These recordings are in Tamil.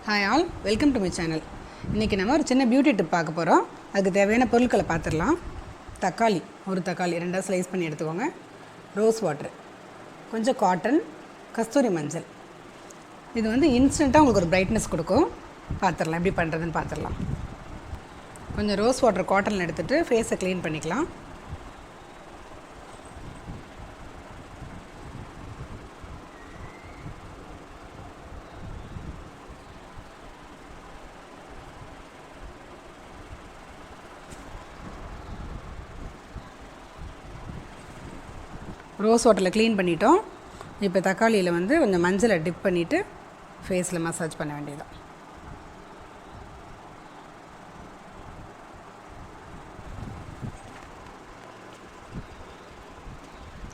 Hi all, welcome to my channel. இன்றைக்கி நம்ம ஒரு சின்ன பியூட்டி டிப் பார்க்க போகிறோம். அதுக்கு தேவையான பொருட்களை பார்த்துடலாம். தக்காளி, ஒரு தக்காளி 2 ஸ்லைஸ் பண்ணி எடுத்துக்கோங்க. ரோஸ் வாட்டர், கொஞ்சம் காட்டன், கஸ்தூரி மஞ்சள். இது வந்து இன்ஸ்டண்ட்டாக உங்களுக்கு ஒரு பிரைட்னஸ் கொடுக்கும். பார்த்துடலாம் எப்படி பண்ணுறதுன்னு பார்த்துடலாம். கொஞ்சம் ரோஸ் வாட்டர் காட்டனில் எடுத்துகிட்டு ஃபேஸை க்ளீன் பண்ணிக்கலாம். ரோஸ் வாட்டரில் க்ளீன் பண்ணிட்டோம். இப்போ தக்காளியில் வந்து கொஞ்சம் மஞ்சளை டிப் பண்ணிவிட்டு ஃபேஸில் மசாஜ் பண்ண வேண்டியதான்.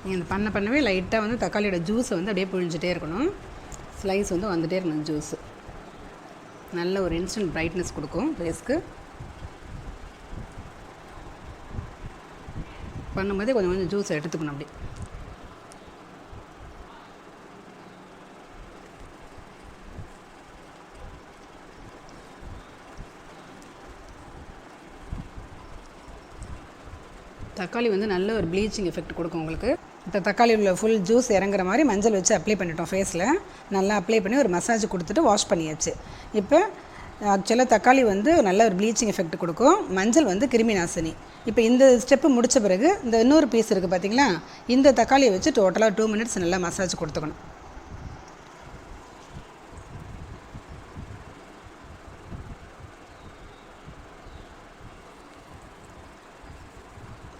நீங்கள் இந்த பண்ணவே லைட்டாக வந்து தக்காளியோட ஜூஸை வந்து அப்படியே புழிஞ்சிட்டே இருக்கணும். ஸ்லைஸ் வந்து வந்துகிட்டே இருக்கணும். ஜூஸு நல்ல ஒரு இன்ஸ்டன்ட் பிரைட்னஸ் கொடுக்கும் ஃபேஸ்க்கு. பண்ணும்போதே கொஞ்சம் கொஞ்சம் ஜூஸை எடுத்துக்கணும். அப்படி தக்காளி வந்து நல்ல ஒரு ப்ளீச்சிங் எஃபெக்ட் கொடுக்கும் உங்களுக்கு. இப்போ தக்காளி உள்ள ஃபுல் ஜூஸ் இறங்குற மாதிரி மஞ்சள் வச்சு அப்ளை பண்ணிட்டோம். ஃபேஸில் நல்லா அப்ளை பண்ணி ஒரு மசாஜ் கொடுத்துட்டு வாஷ் பண்ணியாச்சு. இப்போ ஆக்சுவலாக தக்காளி வந்து நல்ல ஒரு ப்ளீச்சிங் எஃபெக்ட் கொடுக்கும். மஞ்சள் வந்து கிருமி நாசினி. இப்போ இந்த ஸ்டெப்பு முடித்த பிறகு இந்த இன்னொரு பீஸ் இருக்குது பார்த்தீங்களா, இந்த தக்காளியை வச்சு டோட்டலாக 2 மினிட்ஸ் நல்லா மசாஜ் கொடுத்துக்கணும்.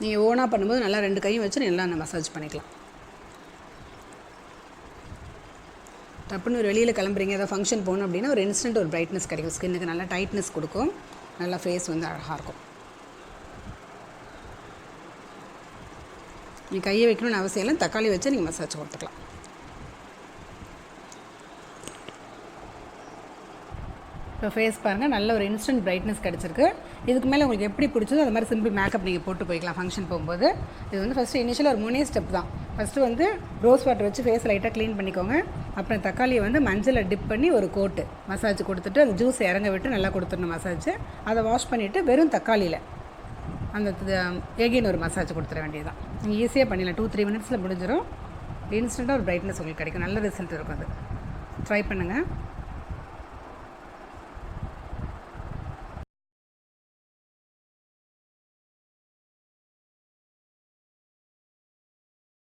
நீங்கள் ஓனாக பண்ணும்போது நல்லா 2 கையும் வச்சு நல்லா மசாஜ் பண்ணிக்கலாம். டப்புன்னு ஒரு வெளியில் கிளம்புறீங்க, ஏதாவது ஃபங்க்ஷன் போகணும் அப்படின்னா ஒரு இன்ஸ்டன்ட் ஒரு பிரைட்னஸ் கிடைக்கும். ஸ்கின்னுக்கு நல்லா டைட்னஸ் கொடுக்கும். நல்லா ஃபேஸ் வந்து அழகாக இருக்கும். நீங்கள் கையை வைக்கணும்னு அவசியம் இல்லை. தக்காளி வச்சு நீங்கள் மசாஜ் கொடுத்துக்கலாம். இப்போ ஃபேஸ் பாருங்கள், நல்ல ஒரு இன்ஸ்டன்ட் பிரைட்னஸ் கிடச்சிருக்கு. இதுக்கு மேலே உங்களுக்கு எப்படி பிடிச்சதோ அது மாதிரி சிம்பிள் மேக்கப் நீங்கள் போட்டு போய்க்கலாம் ஃபங்க்ஷன் போகும்போது. இது வந்து ஃபஸ்ட்டு இனிஷியலாக ஒரு 3 ஸ்டெப் தான். ஃபஸ்ட்டு வந்து ரோஸ் வாட்டர் வச்சு ஃபேஸ் லைட்டாக க்ளீன் பண்ணிக்கோங்க. அப்புறம் தக்காளியை வந்து மஞ்சளை டிப் பண்ணி ஒரு கோட்டு மசாஜ் கொடுத்துட்டு அந்த ஜூஸ் இறங்க விட்டு நல்லா கொடுத்துடணும் மசாஜ். அதை வாஷ் பண்ணிவிட்டு வெறும் தக்காளியில் அந்த எகைன் ஒரு மசாஜ் கொடுத்துட வேண்டியது தான். நீங்கள் ஈஸியாக பண்ணிடலாம். 2-3 மினிட்ஸில் முடிஞ்சிடும். இன்ஸ்டண்ட்டாக ஒரு பிரைட்னஸ் உங்களுக்கு கிடைக்கும். நல்ல ரிசல்ட் இருக்கும். அது ட்ரை பண்ணுங்கள்.